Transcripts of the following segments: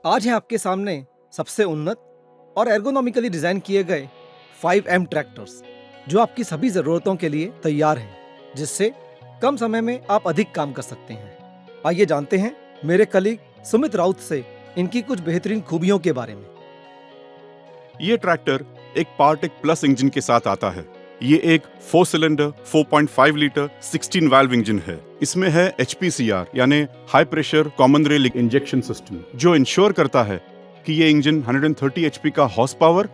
आज है आपके सामने सबसे उन्नत और एर्गोनॉमिकली डिजाइन किए गए 5M ट्रैक्टर्स जो आपकी सभी जरूरतों के लिए तैयार हैं, जिससे कम समय में आप अधिक काम कर सकते हैं। आइए जानते हैं मेरे कलीग सुमित राउत से इनकी कुछ बेहतरीन खूबियों के बारे में। ये ट्रैक्टर एक पावरटेक प्लस इंजन के साथ आता है। ये एक 4 सिलेंडर 4.5 लीटर 16 वाल्व इंजन है। इसमें है HPCR यानी high pressure common rail injection system, जो इंश्योर करता है कि ये इंजन 130 HP का horse power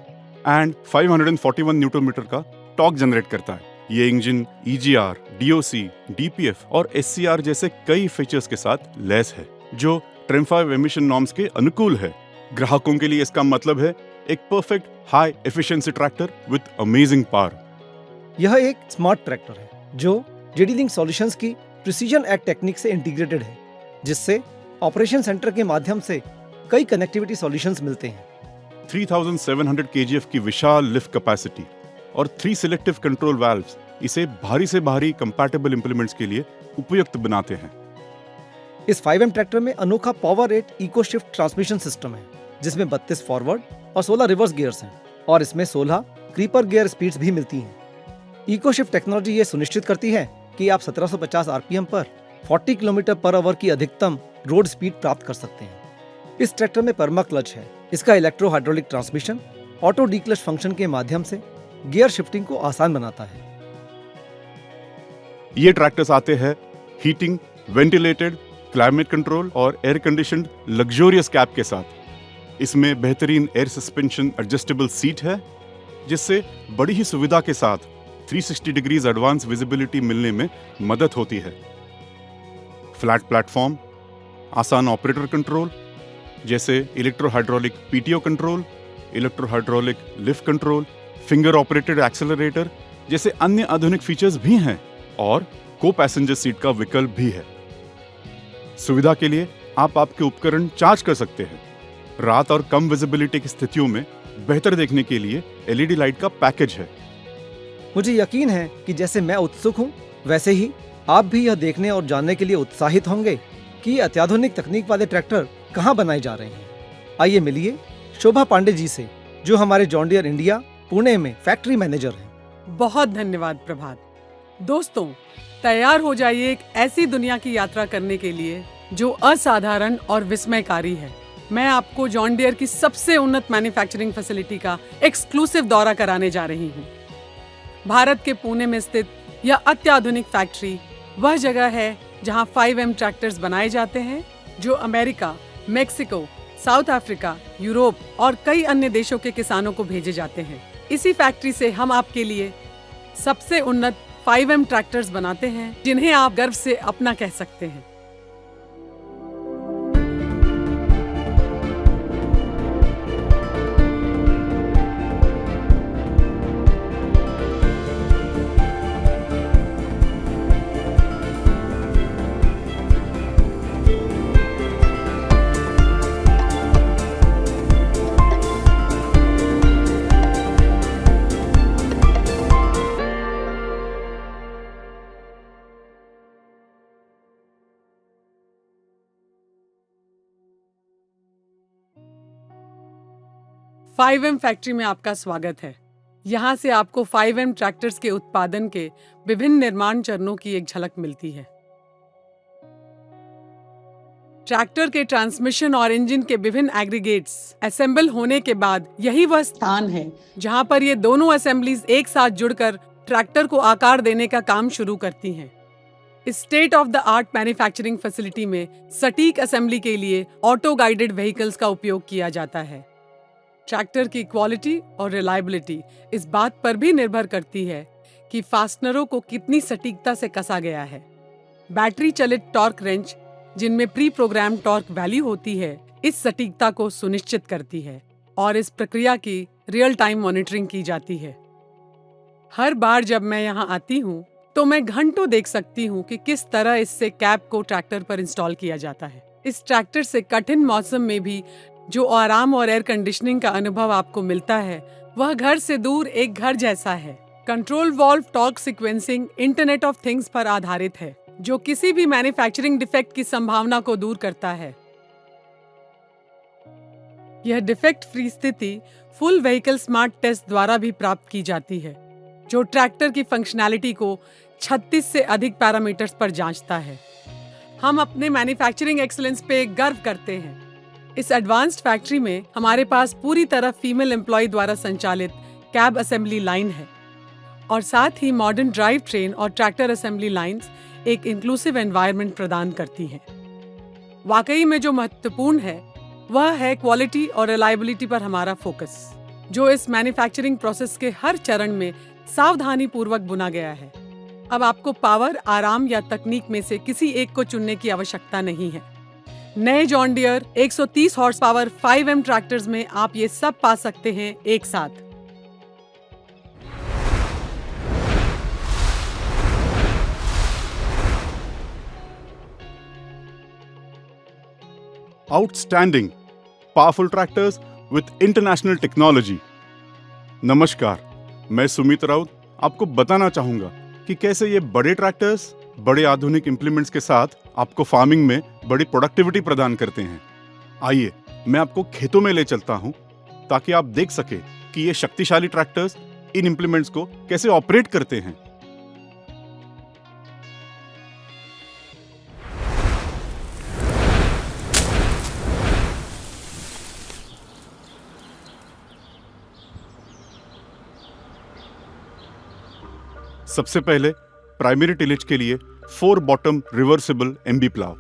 and 541 newton metre का टॉर्क जनरेट करता है। ये इंजन EGR, DOC, DPF और SCR जैसे कई फीचर्स के साथ लैस है, जो ट्रिम 5 एमिशन नॉर्म्स के अनुकूल है। ग्राहकों के लिए इसका मतलब है एक perfect high efficiency tractor with amazing power. यह एक स्मार्ट ट्रैक्टर है जो JD Link सॉल्यूशंस की प्रिसीजन एग टेक्निक से इंटीग्रेटेड है, जिससे ऑपरेशन सेंटर के माध्यम से कई कनेक्टिविटी सॉल्यूशंस मिलते हैं। 3700 kgf की विशाल लिफ्ट कैपेसिटी और 3 सिलेक्टिव कंट्रोल वाल्व्स इसे भारी से भारी कंपैटिबल इंप्लीमेंट्स के लिए उपयुक्त बनाते हैं। इस 5M ट्रैक्टर में अनोखा power rate eco shift transmission system है, जिसमें 32 फॉरवर्ड और 16 रिवर्स गियर्स हैं, और इसमें 16 क्रीपर गियर स्पीड्स भी मिलती हैं। इको शिफ्ट टेक्नोलॉजी ये सुनिश्चित करती है कि आप 1750 RPM पर 40 किलोमीटर पर आवर की अधिकतम रोड स्पीड प्राप्त कर सकते हैं। इस ट्रैक्टर में पर्मा क्लच है। इसका electro hydraulic transmission auto declutch function के माध्यम से गियर शिफ्टिंग को आसान बनाता है। ये ट्रैक्टर्स आते हैं हीटिंग, वेंटिलेटेड, क्लाइमेट कंट्रोल और एयर कंडीशनड लग्जरियस कैब के साथ। इसमें बेहतरीन एयर सस्पेंशन एडजस्टेबल सीट है, जिससे बड़ी ही सुविधा के साथ 360 डिग्रीज एडवांस विजिबिलिटी मिलने में मदद होती है। फ्लैट प्लेटफॉर्म, आसान ऑपरेटर कंट्रोल जैसे electro hydraulic PTO control, electro hydraulic lift control, finger operated accelerator जैसे अन्य आधुनिक फीचर्स भी हैं, और को पैसेंजर सीट का विकल्प भी है। सुविधा के लिए आप आपके उपकरण चार्ज कर सकते हैं। रात और कम विजिबिलिटी की स्थितियों में बेहतर देखने के लिए LED लाइट का पैकेज है। मुझे यकीन है कि जैसे मैं उत्सुक हूँ, वैसे ही आप भी यह देखने और जानने के लिए उत्साहित होंगे कि ये अत्याधुनिक तकनीक वाले ट्रैक्टर कहाँ बनाए जा रहे हैं। आइए मिलिए शोभा पांडे जी से, जो हमारे जॉन डियर इंडिया पुणे में फैक्ट्री मैनेजर हैं। बहुत धन्यवाद प्रभात। दोस्तों, तैयार हो जाइए एक ऐसी दुनिया की यात्रा करने के लिए जो असाधारण और विस्मयकारी है। मैं आपको जॉन डियर की सबसे उन्नत मैन्युफैक्चरिंग फैसिलिटी का एक्सक्लूसिव दौरा कराने जा रही हूँ। भारत के पुणे में स्थित यह अत्याधुनिक फैक्ट्री वह जगह है जहां 5M ट्रैक्टर्स बनाए जाते हैं, जो America, Mexico, south Africa, Europe और कई अन्य देशों के किसानों को भेजे जाते हैं। इसी फैक्ट्री से हम आपके लिए सबसे उन्नत 5M ट्रैक्टर्स बनाते हैं, जिन्हें आप गर्व से अपना कह सकते हैं। फाइव एम फैक्ट्री में आपका स्वागत है। यहाँ से आपको 5M ट्रैक्टर्स के उत्पादन के विभिन्न निर्माण चरणों की एक झलक मिलती है। ट्रैक्टर के ट्रांसमिशन और इंजन के विभिन्न एग्रीगेट्स असेंबल होने के बाद यही वह स्थान है जहाँ पर ये दोनों असेंबलीज एक साथ जुड़कर ट्रैक्टर को आकार देने का काम शुरू करती हैं। इस state of the art manufacturing facility में सटीक असेंबली के लिए ऑटो गाइडेड व्हीकल्स का उपयोग किया जाता है। ट्रैक्टर की क्वालिटी और रिलायबिलिटी इस बात पर भी निर्भर करती है कि फास्टनरों को कितनी सटीकता से कसा गया है। बैटरी चलित टॉर्क रेंच, जिनमें प्री प्रोग्राम टॉर्क वैल्यू होती है, इस सटीकता को सुनिश्चित करती है और इस प्रक्रिया की रियल टाइम मॉनिटरिंग की जाती है। हर बार जब मैं यहाँ आती हूँ तो मैं घंटों देख सकती हूँ कि किस तरह इससे कैप को ट्रैक्टर पर इंस्टॉल किया जाता है। इस ट्रैक्टर से कठिन मौसम में भी जो आराम और एयर कंडीशनिंग का अनुभव आपको मिलता है, वह घर से दूर एक घर जैसा है। Control valve torque sequencing internet of things पर आधारित है, जो किसी भी मैन्युफैक्चरिंग डिफेक्ट की संभावना को दूर करता है। यह डिफेक्ट फ्री स्थिति फुल व्हीकल स्मार्ट टेस्ट द्वारा भी प्राप्त की जाती है, जो ट्रैक्टर की फंक्शनैलिटी को 36 से अधिक पैरामीटर्स पर जांचता है। हम अपने मैन्युफैक्चरिंग एक्सीलेंस पे गर्व करते हैं। इस एडवांस्ड फैक्ट्री में हमारे पास पूरी तरह फीमेल एम्प्लॉय द्वारा संचालित कैब असेंबली लाइन है और साथ ही मॉडर्न ड्राइव ट्रेन और ट्रैक्टर असेंबली लाइंस एक इंक्लूसिव एनवायरनमेंट प्रदान करती हैं। वाकई में जो महत्वपूर्ण है वह है क्वालिटी और रिलायबिलिटी पर हमारा फोकस, जो इस मैन्युफैक्चरिंग प्रोसेस के हर चरण में सावधानी पूर्वक बुना गया है। अब आपको पावर, आराम या तकनीक में से किसी एक को चुनने की आवश्यकता नहीं है। नए John Deere 130 horse power 5M tractors में आप ये सब पा सकते हैं एक साथ। Outstanding, powerful tractors with international technology. नमस्कार, मैं सुमित राउत आपको बताना चाहूंगा कि कैसे ये बड़े ट्रैक्टर्स बड़े आधुनिक इंप्लीमेंट्स के साथ आपको फार्मिंग में बड़ी प्रोडक्टिविटी प्रदान करते हैं। आइए मैं आपको खेतों में ले चलता हूं ताकि आप देख सके कि ये शक्तिशाली ट्रैक्टर्स इन इंप्लीमेंट्स को कैसे ऑपरेट करते हैं। सबसे पहले प्राइमरी टिलेज के लिए 4 bottom reversible MB plough.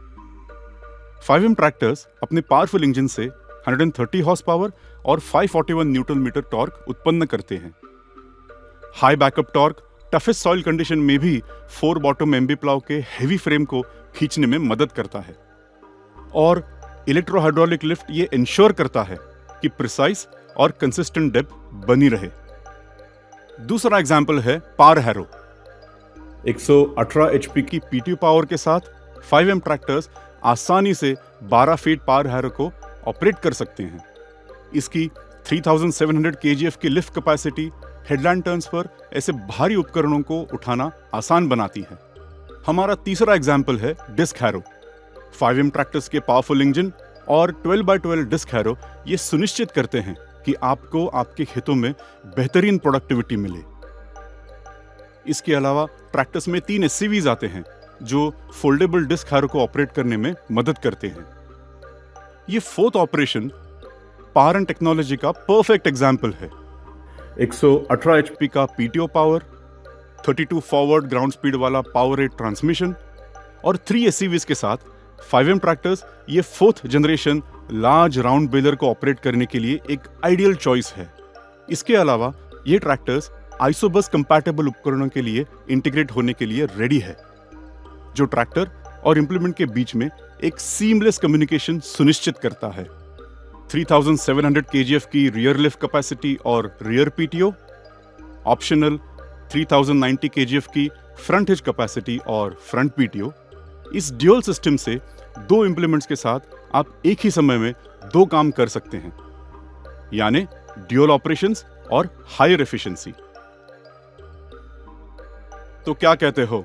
5M tractors अपने पावरफुल इंजन से 130 हॉर्स पावर और 541 न्यूटन मीटर टॉर्क उत्पन्न करते हैं। High backup torque toughest soil condition में भी 4 बॉटम एमबी प्लाव के हेवी फ्रेम को खींचने में मदद करता है और इलेक्ट्रो हाइड्रोलिक लिफ्ट ये इंश्योर करता है कि प्रिसाइज और कंसिस्टेंट डेप्थ बनी रहे। दूसरा एग्जाम्पल है पावर हैरो। 118 HP की PTO पावर के साथ 5M ट्रैक्टर्स आसानी से 12 फीट पावर हैरो को ऑपरेट कर सकते हैं। इसकी 3700 kgf की lift capacity headland turns per ऐसे भारी उपकरणों को उठाना आसान बनाती है। हमारा तीसरा एग्जाम्पल है डिस्क हैरो। 5M ट्रैक्टर्स के पावरफुल इंजन और 12x12 डिस्क हैरो ये सुनिश्चित करते हैं कि आपको आपके खेतों में बेहतरीन प्रोडक्टिविटी मिले। इसके अलावा ट्रैक्टर्स में 3 SCVs आते हैं जो फोल्डेबल डिस्क हैरो को ऑपरेट करने में मदद करते हैं। ये 4th operation power and technology का परफेक्ट एग्जाम्पल है। 118 HP का PTO power, 32 forward ground speed वाला पावर रेट ट्रांसमिशन और 3 SCVs के साथ 5M ट्रैक्टर्स ये 4th generation large round baler को ऑपरेट करने के लिए एक आइडियल चॉइस है। इसके अलावा ये ट्रैक्टर्स आइसोबस कंपैटिबल उपकरणों के लिए इंटीग्रेट होने के लिए रेडी है, जो ट्रैक्टर और इंप्लीमेंट के बीच में एक सीमलेस कम्युनिकेशन सुनिश्चित करता है। 3700 kgf की रियर लिफ्ट कैपेसिटी और रियर PTO, ऑप्शनल 3090 kgf की फ्रंट हिच कैपेसिटी और फ्रंट PTO। इस ड्यूअल सिस्टम से 2 इंप्लीमेंट्स के साथ आप एक ही समय में 2 काम कर सकते हैं, यानी ड्यूअल ऑपरेशंस और हायर एफिशिएंसी। तो क्या कहते हो,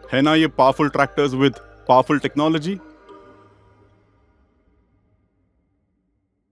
है ना ये powerful tractors with powerful technology?